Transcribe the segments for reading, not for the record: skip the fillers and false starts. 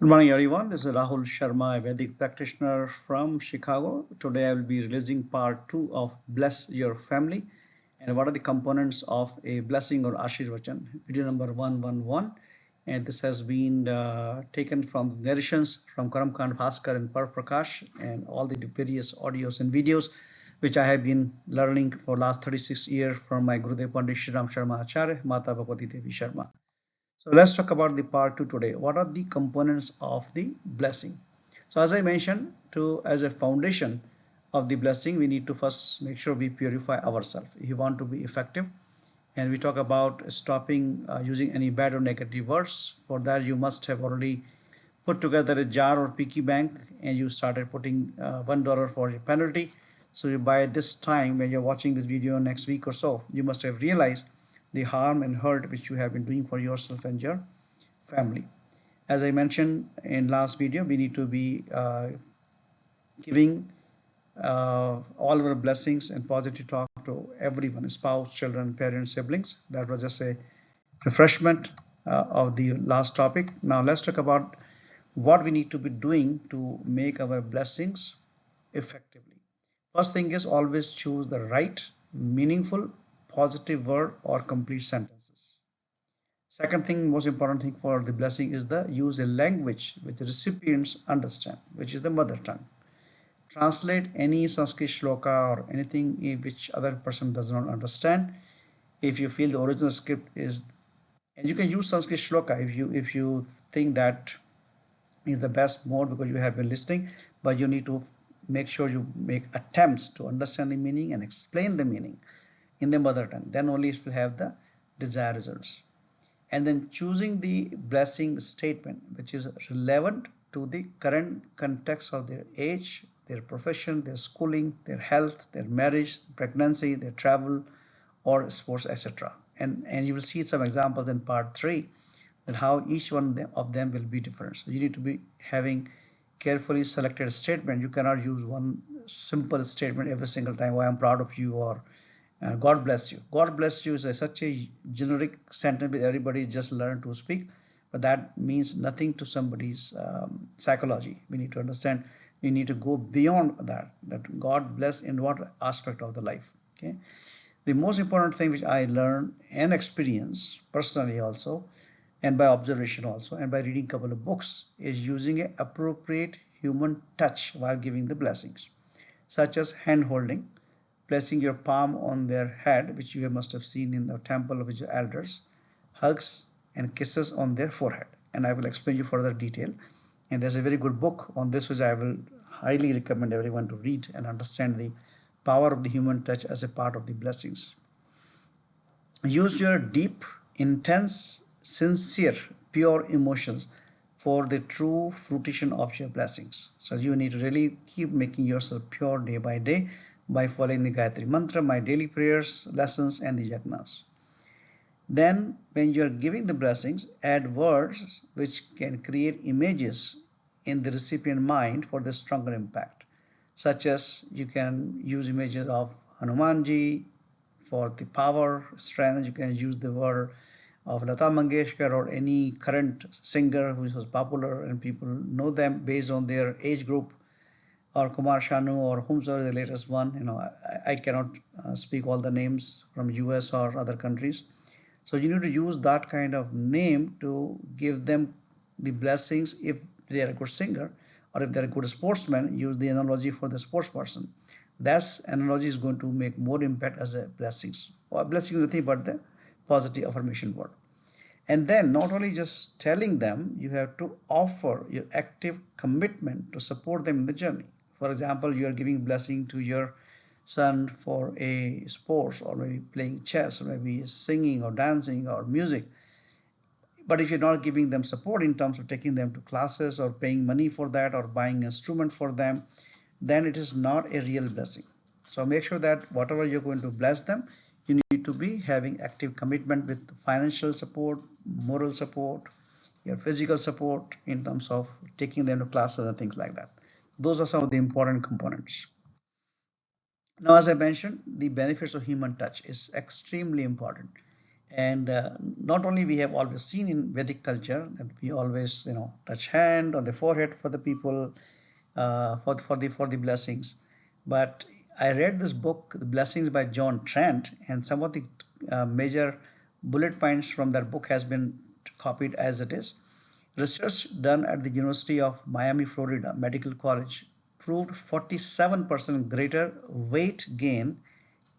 Good morning, everyone. This is Rahul Sharma, a Vedic practitioner from Chicago. Today, I will be releasing part 2 of Bless Your Family and what are the components of a blessing or Ashirvachan, video number 111. And this has been taken from narrations from Karamkand Bhaskar and Par Prakash and all the various audios and videos which I have been learning for last 36 years from my Gurudev Pandit Shriram Sharma Acharya, Mata Bhagwati Devi Sharma. So let's talk about the part 2 today. What are the components of the blessing? So as I mentioned, as a foundation of the blessing, we need to first make sure we purify ourselves if you want to be effective. And we talk about stopping using any bad or negative words. For that, you must have already put together a jar or piggy bank and you started putting $1 for your penalty. So by this time, when you're watching this video next week or so, you must have realized the harm and hurt which you have been doing for yourself and your family. As I mentioned in last video, we need to be giving all our blessings and positive talk to everyone, spouse, children, parents, siblings. That was just a refreshment of the last topic. Now let's talk about what we need to be doing to make our blessings effectively. First thing is always choose the right, meaningful, positive word or complete sentences. Second thing, most important thing for the blessing is the use a language which the recipients understand, which is the mother tongue. Translate any Sanskrit shloka or anything which other person does not understand. If you feel the original script is, and you can use Sanskrit shloka if you think that is the best mode because you have been listening, but you need to make sure you make attempts to understand the meaning and explain the meaning in the mother tongue. Then only it will have the desired results. And then choosing the blessing statement which is relevant to the current context of their age, their profession, their schooling, their health, their marriage, pregnancy, their travel or sports, etc. And you will see some examples in part 3 and how each one of them will be different. So you need to be having carefully selected statement. You cannot use one simple statement every single time. Oh, I'm proud of you, or God bless you. God bless you is such a generic sentence that everybody just learn to speak, but that means nothing to somebody's psychology. We need to understand. We need to go beyond that. That God bless in what aspect of the life. Okay. The most important thing which I learned and experienced personally also, and by observation also, and by reading a couple of books, is using an appropriate human touch while giving the blessings, such as hand holding, placing your palm on their head, which you must have seen in the temple of the elders, hugs and kisses on their forehead. And I will explain you further detail. And there's a very good book on this which I will highly recommend everyone to read and understand the power of the human touch as a part of the blessings. Use your deep, intense, sincere, pure emotions for the true fruition of your blessings. So you need to really keep making yourself pure day by day by following the Gayatri Mantra, my daily prayers, lessons, and the yajnas. Then, when you are giving the blessings, add words which can create images in the recipient mind for the stronger impact, such as you can use images of Hanumanji for the power, strength. You can use the word of Lata Mangeshkar or any current singer who was popular and people know them based on their age group, or Kumar Sanu or whomsoever the latest one. I cannot speak all the names from US or other countries. So you need to use that kind of name to give them the blessings. If they are a good singer or if they're a good sportsman, use the analogy for the sports person. That analogy is going to make more impact as a blessings. Or blessing is nothing but the positive affirmation word. And then not only just telling them, you have to offer your active commitment to support them in the journey. For example, you are giving blessing to your son for a sports, or maybe playing chess, or maybe singing or dancing or music. But if you're not giving them support in terms of taking them to classes or paying money for that or buying instruments for them, then it is not a real blessing. So make sure that whatever you're going to bless them, you need to be having active commitment with financial support, moral support, your physical support in terms of taking them to classes and things like that. Those are some of the important components. Now, as I mentioned, the benefits of human touch is extremely important. And not only we have always seen in Vedic culture that we always touch hand on the forehead for the people, for the blessings, but I read this book, The Blessings by John Trent, and some of the major bullet points from that book has been copied as it is. Research done at the University of Miami, Florida Medical College proved 47% greater weight gain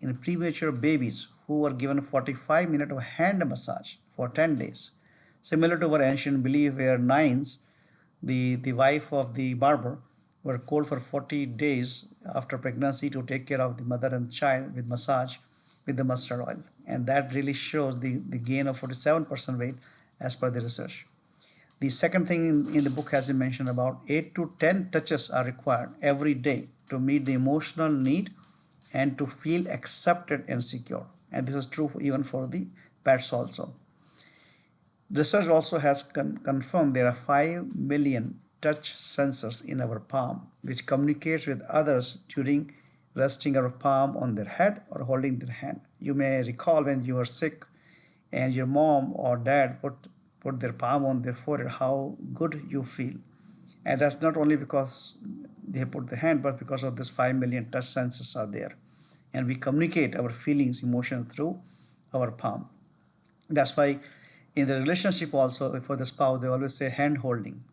in premature babies who were given 45 minutes of hand massage for 10 days. Similar to our ancient belief where Nines, the wife of the barber, were called for 40 days after pregnancy to take care of the mother and child with massage with the mustard oil. And that really shows the gain of 47% weight as per the research. The second thing in the book has been mentioned about 8 to 10 touches are required every day to meet the emotional need and to feel accepted and secure. And this is true even for the pets also. Research also has confirmed there are 5 million touch sensors in our palm, which communicates with others during resting our palm on their head or holding their hand. You may recall when you were sick and your mom or dad put their palm on their forehead, how good you feel. And that's not only because they put the hand, but because of this 5 million touch sensors are there. And we communicate our feelings, emotions through our palm. That's why in the relationship also, for the spouse, they always say hand holding.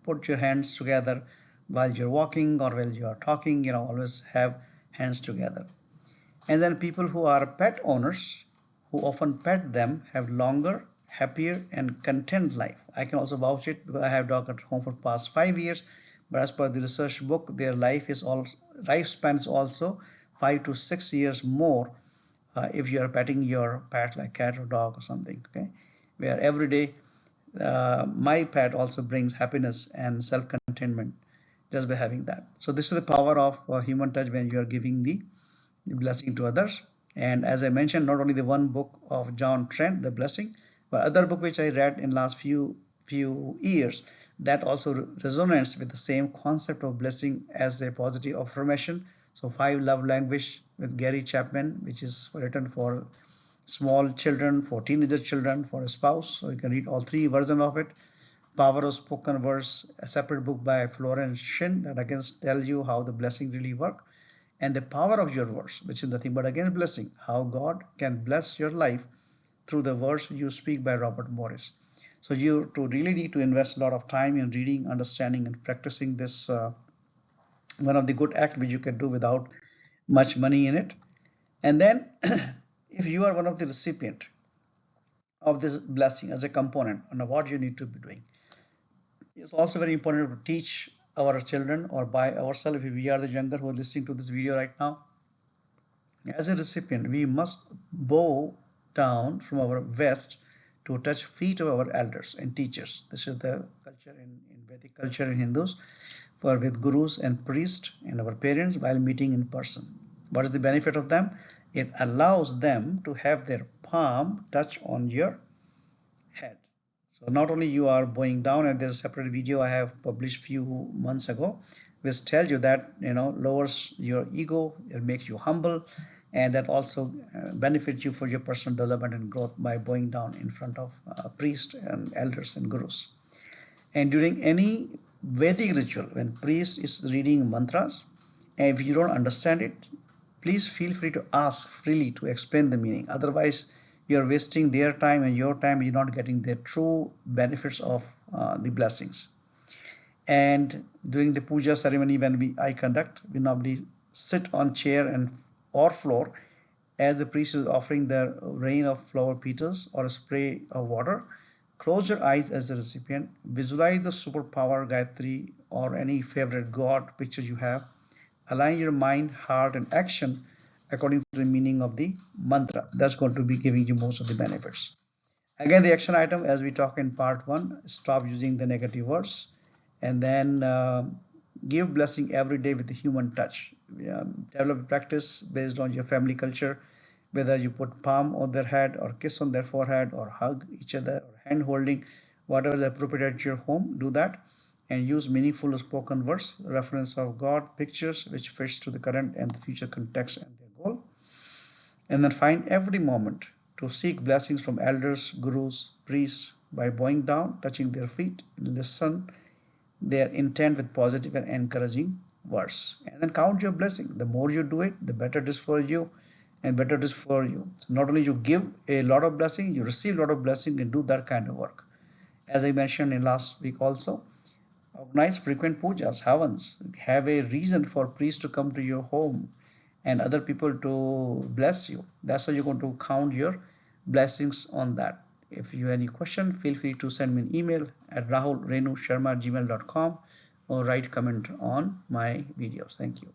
Put your hands together while you're walking or while you are talking, always have hands together. And then people who are pet owners, who often pet them, have longer, happier and content life. I can also vouch it because I have dog at home for past 5 years, but as per the research book, their lifespan is also 5 to 6 years more if you are petting your pet like cat or dog or something, okay? Where every day my pet also brings happiness and self-contentment just by having that. So this is the power of human touch when you are giving the blessing to others. And as I mentioned, not only the one book of John Trent, The Blessing, but other book which I read in last few years that also resonates with the same concept of blessing as a positive affirmation. So 5 Love Language with Gary Chapman, which is written for small children, for teenager children, for a spouse. So you can read all 3 versions of it. Power of Spoken Words, a separate book by Florence Shin that again tells you how the blessing really work. And the power of your words, which is nothing but again blessing, how God can bless your life through the words you speak by Robert Morris. So you really need to invest a lot of time in reading, understanding and practicing this one of the good act which you can do without much money in it. And then if you are one of the recipient of this blessing as a component on what you need to be doing, it's also very important to teach our children or by ourselves if we are the younger who are listening to this video right now. As a recipient, we must bow down from our west to touch feet of our elders and teachers. This is the culture in Vedic culture in Hindus, for with gurus and priests and our parents while meeting in person. What is the benefit of them? It allows them to have their palm touch on your head. So not only you are bowing down, and there's a separate video I have published few months ago, which tells you that lowers your ego, it makes you humble, and that also benefits you for your personal development and growth by bowing down in front of priests and elders and gurus. And during any Vedic ritual, when priest is reading mantras, and if you don't understand it, please feel free to ask freely to explain the meaning. Otherwise, you're wasting their time and your time. You're not getting the true benefits of the blessings. And during the puja ceremony, when I conduct, we normally sit on chair or floor as the priest is offering the rain of flower petals or a spray of water. Close your eyes as the recipient. Visualize the superpower Gayatri or any favorite god picture you have. Align your mind, heart and action according to the meaning of the mantra. That's going to be giving you most of the benefits. Again, the action item, as we talk in part 1, stop using the negative words, and then give blessing every day with the human touch. Develop a practice based on your family culture, whether you put palm on their head or kiss on their forehead or hug each other or hand holding, whatever is appropriate at your home, do that. And use meaningful spoken words, reference of God, pictures which fits to the current and the future context and their goal. And then find every moment to seek blessings from elders, gurus, priests by bowing down, touching their feet, listen their intent with positive and encouraging words. And then count your blessing. The more you do it, the better it is for you and better it is for you. So not only you give a lot of blessing, you receive a lot of blessing and do that kind of work. As I mentioned in last week also, organize frequent pujas, havans, have a reason for priests to come to your home and other people to bless you. That's how you're going to count your blessings on that. If you have any question, feel free to send me an email at rahulrenusharma@gmail.com or write comment on my videos. Thank you.